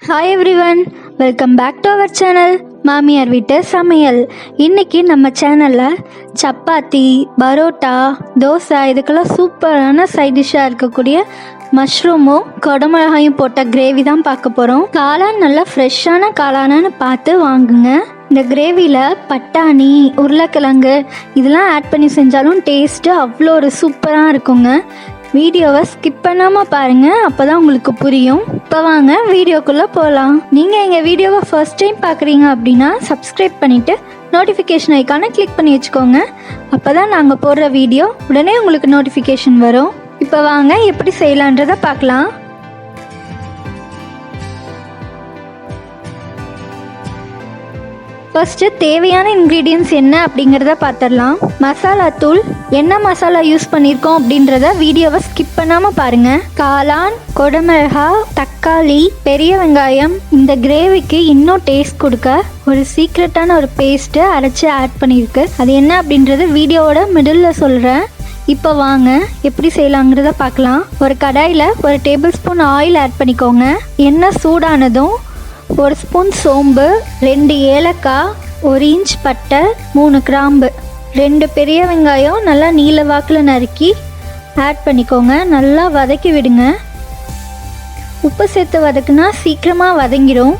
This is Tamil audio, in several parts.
Hi everyone, welcome back to our channel மாமியார் வீட்டு சமையல். இன்றைக்கி நம்ம சேனலில் சப்பாத்தி, பரோட்டா, தோசை இதுக்கெல்லாம் சூப்பரான சைட் டிஷ்ஷாக இருக்கக்கூடிய மஷ்ரூமும் கொடமிளகாயும் போட்ட கிரேவி தான் பார்க்க போகிறோம். காளான் நல்லா ஃப்ரெஷ்ஷான காளானான்னு பார்த்து வாங்குங்க. இந்த கிரேவியில் பட்டாணி, உருளைக்கிழங்கு இதெல்லாம் ஆட் பண்ணி செஞ்சாலும் டேஸ்ட்டு அவ்வளோ ஒரு சூப்பராக இருக்குங்க. வீடியோவை ஸ்கிப் பண்ணாமல் பாருங்கள், அப்போ தான் உங்களுக்கு புரியும். இப்போ வாங்க வீடியோக்குள்ளே போகலாம். நீங்கள் எங்கள் வீடியோவை ஃபர்ஸ்ட் டைம் பார்க்குறீங்க அப்படின்னா சப்ஸ்கிரைப் பண்ணிவிட்டு நோட்டிஃபிகேஷன் ஐக்கானை கிளிக் பண்ணி வச்சுக்கோங்க. அப்போ தான் நாங்கள் போடுற வீடியோ உடனே உங்களுக்கு நோட்டிஃபிகேஷன் வரும். இப்போ வாங்க எப்படி செய்யலான்றதை பார்க்கலாம். ஃபர்ஸ்ட்டு தேவையான இன்க்ரீடியன்ட்ஸ் என்ன அப்படிங்கிறத பார்த்துடலாம். மசாலா தூள், என்ன மசாலா யூஸ் பண்ணியிருக்கோம் அப்படின்றத வீடியோவை ஸ்கிப் பண்ணாமல் பாருங்கள். காளான், கொடமிளகா, தக்காளி, பெரிய வெங்காயம். இந்த கிரேவிக்கு இன்னும் டேஸ்ட் கொடுக்க ஒரு சீக்ரெட்டான ஒரு பேஸ்ட்டு அரைச்சி ஆட் பண்ணியிருக்கு. அது என்ன அப்படின்றது வீடியோவோட மிடில் சொல்கிறேன். இப்போ வாங்க எப்படி செய்யலாங்கிறத பார்க்கலாம். ஒரு கடாயில் ஒரு டேபிள் ஸ்பூன் ஆயில் ஆட் பண்ணிக்கோங்க. எண்ணெய் சூடானதும் 1 ஸ்பூன் சோம்பு, 2 ஏலக்காய், 1 இன்ச் பட்டை, 3 கிராம்பு, 2 பெரிய வெங்காயம் நல்லா நீல வாக்கில் நறுக்கி ஆட் பண்ணிக்கோங்க. நல்லா வதக்கி விடுங்க. உப்பு சேர்த்து வதக்குனா சீக்கிரமாக வதங்கிடும்.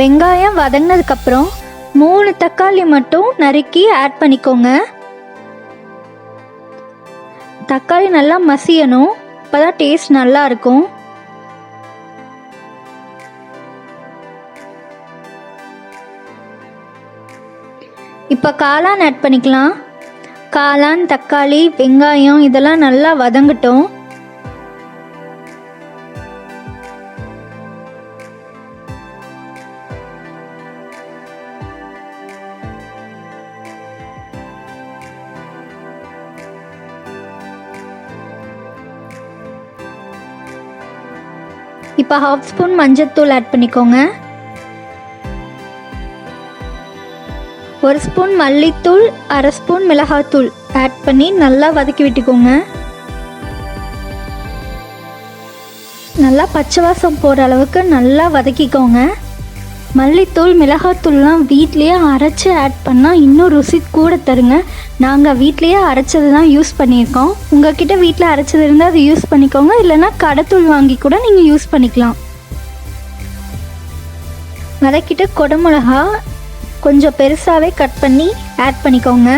வெங்காயம் வதங்கினதுக்கப்புறம் 3 தக்காளி மட்டும் நறுக்கி ஆட் பண்ணிக்கோங்க. தக்காளி நல்லா மசியணும், அப்போதான் டேஸ்ட் நல்லா இருக்கும். இப்போ காளான் ஆட் பண்ணிக்கலாம். காளான், தக்காளி, வெங்காயம் இதெல்லாம் நல்லா வதங்கட்டும். இப்போ 1/2 ஸ்பூன் மஞ்சள்தூள் ஆட் பண்ணிக்கோங்க. 1 ஸ்பூன் மல்லித்தூள், 1/2 ஸ்பூன் மிளகாத்தூள் ஆட் பண்ணி நல்லா வதக்கி விட்டுக்கோங்க. நல்லா பச்சை வாசம் போகிற அளவுக்கு நல்லா வதக்கிக்கோங்க. மல்லித்தூள், மிளகாத்தூள்லாம் வீட்லேயே அரைச்சி ஆட் பண்ணால் இன்னும் ருசி கூட தருங்க. நாங்கள் வீட்லேயே அரைச்சது தான் யூஸ் பண்ணியிருக்கோம். உங்கள்கிட்ட வீட்டில் அரைச்சது இருந்தால் அது யூஸ் பண்ணிக்கோங்க, இல்லைன்னா கடைத்தூள் வாங்கி கூட நீங்கள் யூஸ் பண்ணிக்கலாம். வதக்கிட்டு கொடமிளகா கொஞ்சம் பெருசாகவே கட் பண்ணி ஆட் பண்ணிக்கோங்க.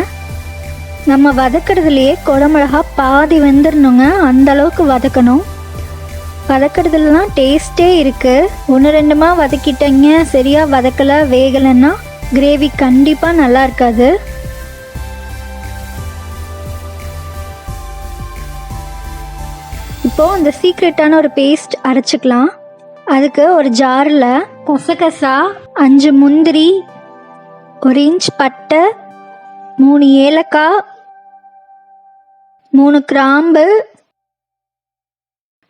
நம்ம வதக்கிறதுலையே கொடமிளகா பாதி வெந்துடணுங்க, அந்தளவுக்கு வதக்கணும். வதக்கிறதுல தான் டேஸ்ட்டே இருக்குது. 1-2மா வதக்கிட்டீங்க, சரியாக வதக்கலை, வேகலைன்னா கிரேவி கண்டிப்பாக நல்லா இருக்காது. இப்போது அந்த சீக்ரெட்டான ஒரு பேஸ்ட் அரைச்சிக்கலாம். அதுக்கு ஒரு ஜாரில் கசகசா, 5 முந்திரி, 1 இன்ச் பட்டை, 3 ஏலக்காய், 3 கிராம்பு,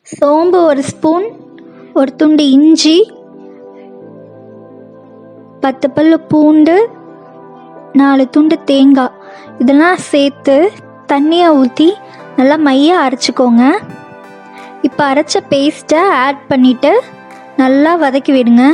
சோம்பு 1 ஸ்பூன், 1 துண்டு இஞ்சி, 10 பல்லு பூண்டு, 4 துண்டு தேங்காய் இதெல்லாம் சேர்த்து தண்ணியை ஊற்றி நல்லா மையாக அரைச்சிக்கோங்க. இப்போ அரைச்ச பேஸ்ட்டை ஆட் பண்ணிவிட்டு நல்லா வதக்கி விடுங்க.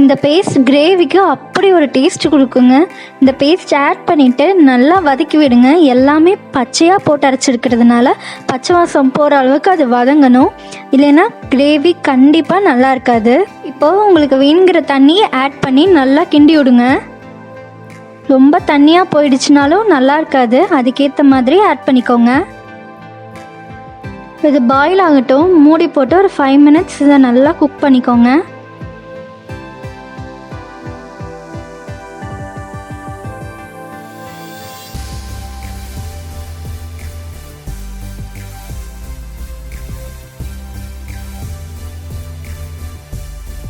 இந்த பேஸ்ட் கிரேவிக்கு அப்படி ஒரு டேஸ்ட் கொடுக்குங்க. இந்த பேஸ்ட் ஆட் பண்ணிவிட்டு நல்லா வதக்கி விடுங்க. எல்லாமே பச்சையாக போட்டு அரைச்சிருக்கிறதுனால பச்சை வாசம் போகிற அளவுக்கு அது வதங்கணும், இல்லைன்னா கிரேவி கண்டிப்பாக நல்லா இருக்காது. இப்போது உங்களுக்கு வேணுங்கிற தண்ணி ஆட் பண்ணி நல்லா கிண்டி விடுங்க. ரொம்ப தண்ணியாக போயிடுச்சுனாலும் நல்லா இருக்காது, அதுக்கேற்ற மாதிரி ஆட் பண்ணிக்கோங்க. இது பாயில் ஆகட்டும். மூடி போட்டு ஒரு 5 மினிட்ஸ் இதை நல்லா குக் பண்ணிக்கோங்க.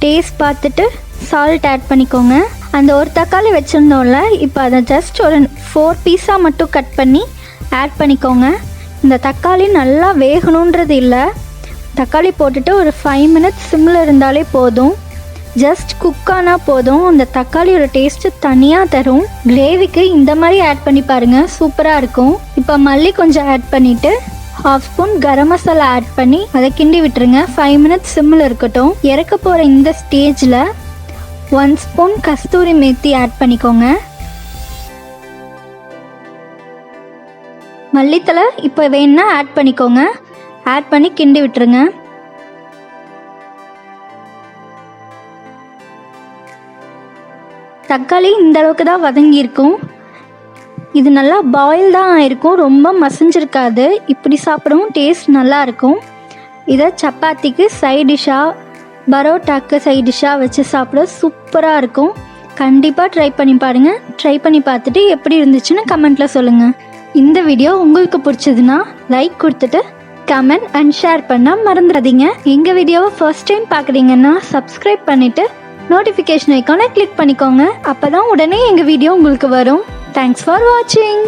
டேஸ்ட் பார்த்துட்டு சால்ட் ஆட் பண்ணிக்கோங்க. அந்த ஒரு தக்காளி வச்சுருந்தோம்ல, இப்போ அதை ஜஸ்ட் ஒரு 4 பீஸாக மட்டும் கட் பண்ணி ஆட் பண்ணிக்கோங்க. இந்த தக்காளி நல்லா வேகணுன்றது இல்லை, தக்காளி போட்டுட்டு ஒரு 5 மினிட்ஸ் சிம்மில் இருந்தாலே போதும். ஜஸ்ட் குக் ஆனால் போதும். அந்த தக்காளியோட டேஸ்ட்டு தனியாக தரும். கிரேவிக்கு இந்த மாதிரி ஆட் பண்ணி பாருங்கள், சூப்பராக இருக்கும். இப்போ மல்லி கொஞ்சம் ஆட் பண்ணிவிட்டு 1/2 ஸ்பூன் கரம் மசாலா ஆட் பண்ணி அதை கிண்டி விட்டுருங்க. 5 மினிட்ஸ் சிம்மில் இருக்கட்டும். இறக்க போகிற இந்த ஸ்டேஜில் 1 ஸ்பூன் கஸ்தூரி மேத்தி ஆட் பண்ணிக்கோங்க. மல்லித்தலை இப்போ வேணுன்னா ஆட் பண்ணிக்கோங்க. ஆட் பண்ணி கிண்டி விட்டுருங்க. தக்காளி இந்த அளவுக்கு தான் வதங்கியிருக்கும். இது நல்லா பாயில் தான் ஆகிருக்கும், ரொம்ப மசிஞ்சிருக்காது. இப்படி சாப்பிடவும் டேஸ்ட் நல்லாயிருக்கும். இதை சப்பாத்திக்கு சைட் டிஷ்ஷாக, பரோட்டாக்கு சைட் டிஷ்ஷாக வச்சு சாப்பிட சூப்பராக இருக்கும். கண்டிப்பாக ட்ரை பண்ணி பாருங்கள். ட்ரை பண்ணி பார்த்துட்டு எப்படி இருந்துச்சுன்னு கமெண்ட்டில் சொல்லுங்கள். இந்த வீடியோ உங்களுக்கு பிடிச்சதுன்னா லைக் கொடுத்துட்டு கமெண்ட் அண்ட் ஷேர் பண்ண மறந்துடாதீங்க. எங்கள் வீடியோவை ஃபர்ஸ்ட் டைம் பார்க்குறீங்கன்னா சப்ஸ்கிரைப் பண்ணிவிட்டு நோட்டிஃபிகேஷன் ஐக்கானை கிளிக் பண்ணிக்கோங்க. அப்போ தான் உடனே எங்கள் வீடியோ உங்களுக்கு வரும். தேங்க்ஸ் ஃபார் வாட்சிங்.